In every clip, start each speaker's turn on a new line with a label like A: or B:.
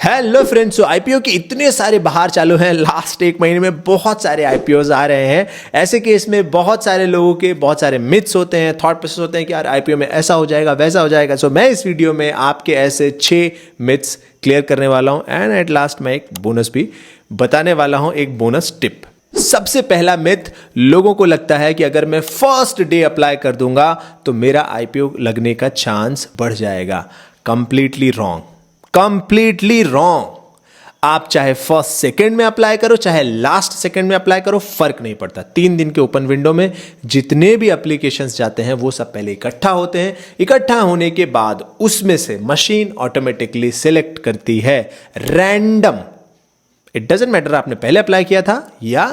A: Hello friends, तो IPO के इतने सारे बाहर चालू हैं। लास्ट एक महीने में बहुत सारे आईपीओज आ रहे हैं। ऐसे केस में बहुत सारे लोगों के बहुत सारे मिथ्स होते हैं, थॉट प्रोसेस होते हैं कि यार आईपीओ में ऐसा हो जाएगा वैसा हो जाएगा। सो मैं इस वीडियो में आपके ऐसे 6 मिथ्स क्लियर करने वाला हूं एंड एट लास्ट मैं एक बोनस भी बताने वाला हूं, एक बोनस टिप। सबसे पहला मिथ, लोगों को लगता है कि अगर मैं फर्स्ट डे अप्लाई कर दूंगा तो मेरा आईपीओ लगने का चांस बढ़ जाएगा। Completely wrong, completely wrong. आप चाहे फर्स्ट सेकंड में अप्लाई करो चाहे लास्ट सेकंड में अप्लाई करो, फर्क नहीं पड़ता। 3 दिन के ओपन विंडो में जितने भी एप्लीकेशंस जाते हैं वो सब पहले इकट्ठा होते हैं। इकट्ठा होने के बाद उसमें से मशीन ऑटोमेटिकली सिलेक्ट करती है रैंडम। इट डजंट मैटर आपने पहले अप्लाई किया था या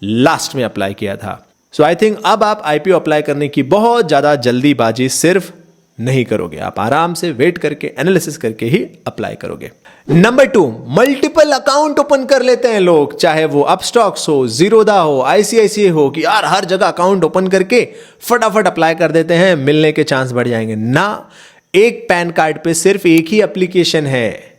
A: लास्ट में अप्लाई किया था। सो आई थिंक अब आप आईपीओ अप्लाई करने की बहुत ज्यादा जल्दीबाजी सिर्फ नहीं करोगे, आप आराम से वेट करके एनालिसिस करके ही अप्लाई करोगे। नंबर 2, मल्टीपल अकाउंट ओपन कर लेते हैं लोग, चाहे वो अपस्टॉक्स हो, जीरोधा हो, आईसीआईसीआई हो, कि यार हर जगह अकाउंट ओपन करके फटाफट अप्लाई कर देते हैं, मिलने के चांस बढ़ जाएंगे। ना, एक पैन कार्ड पे सिर्फ एक ही एप्लीकेशन है,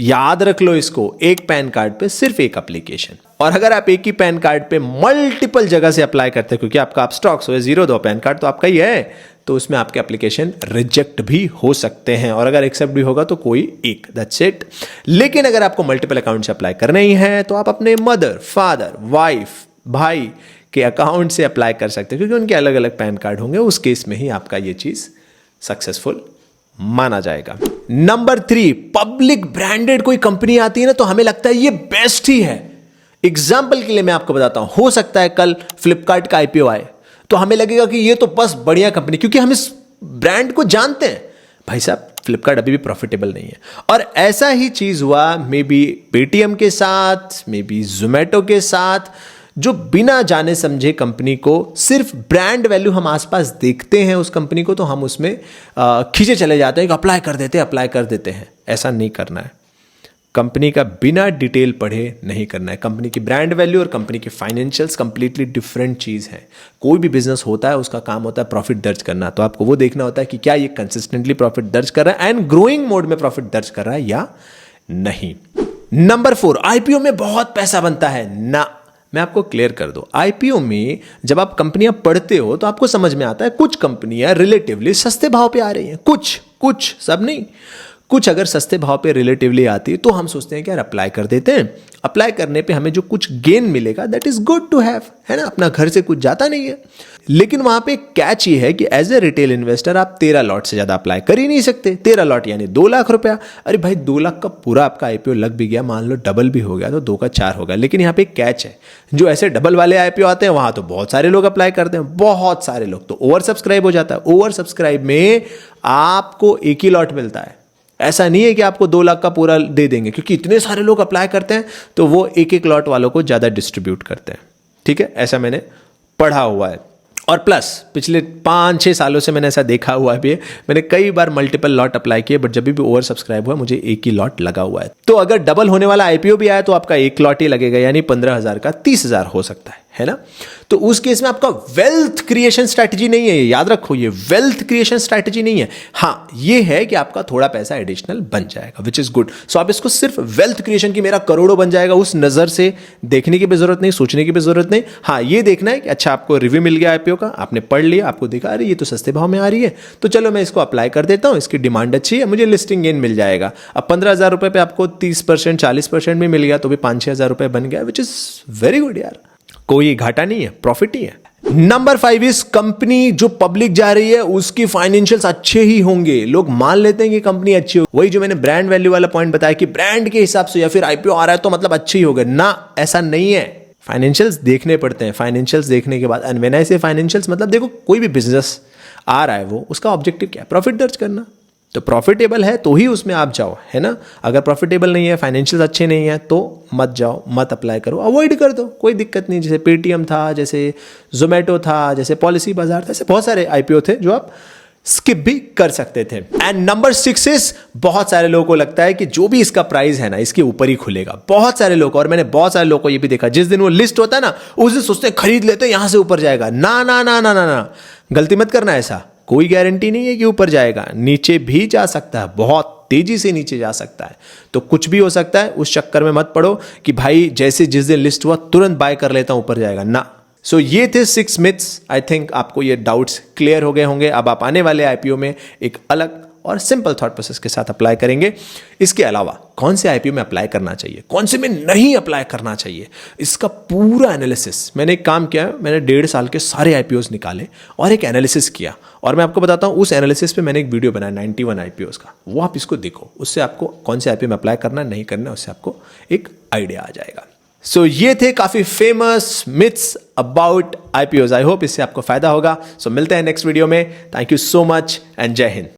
A: याद रख लो इसको। एक पैन कार्ड पे सिर्फ एक एप्लीकेशन। और अगर आप एक ही पैन कार्ड पे मल्टीपल जगह से अप्लाई करते हैं, क्योंकि आपका अपस्टॉक्स हो, जीरोधा हो, पैन कार्ड तो आपका ही है, तो उसमें आपके एप्लीकेशन रिजेक्ट भी हो सकते हैं, और अगर एक्सेप्ट भी होगा तो कोई एक, दैट्स इट। लेकिन अगर आपको मल्टीपल अकाउंट से अप्लाई करना ही है तो आप अपने मदर, फादर, वाइफ, भाई के अकाउंट से अप्लाई कर सकते हैं, क्योंकि उनके अलग अलग पैन कार्ड होंगे। उस केस में ही आपका ये चीज सक्सेसफुल माना जाएगा। नंबर 3, पब्लिक ब्रांडेड कोई कंपनी आती है ना तो हमें लगता है ये बेस्ट ही है। एग्जाम्पल के लिए मैं आपको बताता हूं, हो सकता है कल फ्लिपकार्ट का आईपीओ आए तो हमें लगेगा कि ये तो बस बढ़िया कंपनी, क्योंकि हम इस ब्रांड को जानते हैं। भाई साहब, फ्लिपकार्ट अभी भी प्रॉफिटेबल नहीं है। और ऐसा ही चीज हुआ मे बी पेटीएम के साथ, मे बी जोमेटो के साथ, जो बिना जाने समझे कंपनी को, सिर्फ ब्रांड वैल्यू हम आसपास देखते हैं उस कंपनी को तो हम उसमें खींचे चले जाते हैं कि अप्लाई कर देते हैं। ऐसा नहीं करना है। कंपनी का बिना डिटेल पढ़े नहीं करना है। कंपनी की ब्रांड वैल्यू और कंपनी के फाइनेंशियल्स कंप्लीटली डिफरेंट चीज है। कोई भी बिजनेस होता है उसका काम होता है प्रॉफिट दर्ज करना, तो आपको वो देखना होता है कि क्या ये कंसिस्टेंटली प्रॉफिट दर्ज कर रहा है एंड ग्रोइंग मोड में प्रॉफिट दर्ज कर रहा है या नहीं। नंबर 4, आईपीओ में बहुत पैसा बनता है ना। मैं आपको क्लियर कर दूं, आईपीओ में जब आप कंपनियां पढ़ते हो तो आपको समझ में आता है कुछ कंपनियां रिलेटिवली सस्ते भाव पे आ रही हैं, कुछ सब नहीं। कुछ अगर सस्ते भाव पे रिलेटिवली आती है तो हम सोचते हैं कि यार अप्लाई कर देते हैं। अप्लाई करने पे हमें जो कुछ गेन मिलेगा that is good to have, है ना, अपना घर से कुछ जाता नहीं है। लेकिन वहां पे कैच ये है कि एज ए रिटेल इन्वेस्टर आप 13 लॉट से ज्यादा अप्लाई कर ही नहीं सकते। 13 लॉट यानी 2 लाख रुपया। अरे भाई, 2 लाख का पूरा आपका आईपीओ लग भी गया, मान लो डबल भी हो गया तो 2 का 4 होगा। लेकिन यहाँ पे कैच है, जो ऐसे डबल वाले आईपीओ आते हैं वहां तो बहुत सारे लोग अप्लाई करते हैं, बहुत सारे लोग, तो ओवर सब्सक्राइब हो जाता है। ओवर सब्सक्राइब में आपको एक ही लॉट मिलता है। ऐसा नहीं है कि आपको 2 लाख का पूरा दे देंगे, क्योंकि इतने सारे लोग अप्लाई करते हैं तो वो एक लॉट वालों को ज्यादा डिस्ट्रीब्यूट करते हैं। ठीक है, ऐसा मैंने पढ़ा हुआ है। और प्लस पिछले 5-6 सालों से मैंने ऐसा देखा हुआ है भी। मैंने कई बार मल्टीपल लॉट अप्लाई किए, बट जब भी ओवर सब्सक्राइब हुआ मुझे एक ही लॉट लगा हुआ है। तो अगर डबल होने वाला आईपीओ भी आया तो आपका एक लॉट ही लगेगा, यानी 15,000 का 30,000 हो सकता है ना। तो उस केस में आपका वेल्थ क्रिएशन स्ट्रैटेजी नहीं है, ये याद रखो, ये वेल्थ क्रिएशन स्ट्रैटेजी नहीं है। हाँ, ये है कि आपका थोड़ा पैसा एडिशनल बन जाएगा, विच इज गुड। सो आप इसको सिर्फ वेल्थ क्रिएशन की मेरा करोड़ों बन जाएगा उस नजर से देखने की भी जरूरत नहीं, सोचने की भी जरूरत नहीं। हाँ, ये देखना है कि अच्छा आपको रिव्यू मिल गया आईपीओ का, आपने पढ़ लिया, आपको देखा अरे ये तो सस्ते भाव में आ रही है, तो चलो मैं इसको अप्लाई कर देता हूं, इसकी डिमांड अच्छी है, मुझे लिस्टिंग गेन मिल जाएगा। अब 15,000 रुपए पे आपको 30%, 40% भी मिल गया तो भी 5-6 रुपए बन गया, विच इज वेरी गुड यार। कोई घाटा नहीं है, प्रॉफिट ही है। नंबर 5 इस कंपनी जो पब्लिक जा रही है उसकी फाइनेंशियल्स अच्छे ही होंगे। लोग मान लेते हैं कि कंपनी अच्छी हो, वही जो मैंने ब्रांड वैल्यू वाला पॉइंट बताया कि ब्रांड के हिसाब से या फिर आईपीओ आ रहा है तो मतलब अच्छी ही होगा ना, ऐसा नहीं है। फाइनेंशियल्स देखने पड़ते हैं। फाइनेंशियल्स देखने के बाद, एंड व्हेन आई से फाइनेंशियल्स, मतलब देखो कोई भी बिजनेस आ रहा है वो उसका ऑब्जेक्टिव क्या है, प्रॉफिट दर्ज करना। तो प्रॉफिटेबल है तो ही उसमें आप जाओ, है ना। अगर प्रॉफिटेबल नहीं है, फाइनेंशियल अच्छे नहीं है तो मत जाओ, मत अप्लाई करो, अवॉइड कर दो, कोई दिक्कत नहीं। जैसे पेटीएम था, जैसे जोमेटो था, जैसे पॉलिसी बाजार था, ऐसे बहुत सारे आईपीओ थे जो आप स्किप भी कर सकते थे। एंड नंबर 6 इज, बहुत सारे लोगों को लगता है कि जो भी इसका प्राइस है ना इसके ऊपर ही खुलेगा। बहुत सारे लोग, और मैंने बहुत सारे लोगों को ये भी देखा, जिस दिन वो लिस्ट होता है ना उस दिन सोचते हैं खरीद लेते हैं, यहां से ऊपर जाएगा। ना ना ना ना ना ना, गलती मत करना ऐसा। कोई गारंटी नहीं है कि ऊपर जाएगा, नीचे भी जा सकता है, बहुत तेजी से नीचे जा सकता है। तो कुछ भी हो सकता है, उस चक्कर में मत पड़ो कि भाई जैसे जिस दिन लिस्ट हुआ तुरंत बाय कर लेता हूं ऊपर जाएगा ना। सो ये थे 6 मिथ्स। आई थिंक आपको ये डाउट्स क्लियर हो गए होंगे। अब आप आने वाले आईपीओ में एक अलग और सिंपल थॉट प्रोसेस के साथ अप्लाई करेंगे। इसके अलावा कौन से आईपीओ में अप्लाई करना चाहिए, कौन से में नहीं अप्लाई करना चाहिए, इसका पूरा एनालिसिस मैंने एक काम किया। मैंने 1.5 साल के सारे आईपीओस निकाले और एक एनालिसिस किया, और मैं आपको बताता हूं उस एनालिसिस पे मैंने एक वीडियो बनाया 91 आईपीओस का, वो आप इसको देखो। उससे आपको कौन से आईपीओ में अप्लाई करना नहीं करना, उससे आपको एक आइडिया आ जाएगा। सो ये थे काफी famous myths about IPOs. I hope इससे आपको फायदा होगा। सो मिलते हैं नेक्स्ट वीडियो में। Thank you so much and जय हिंद।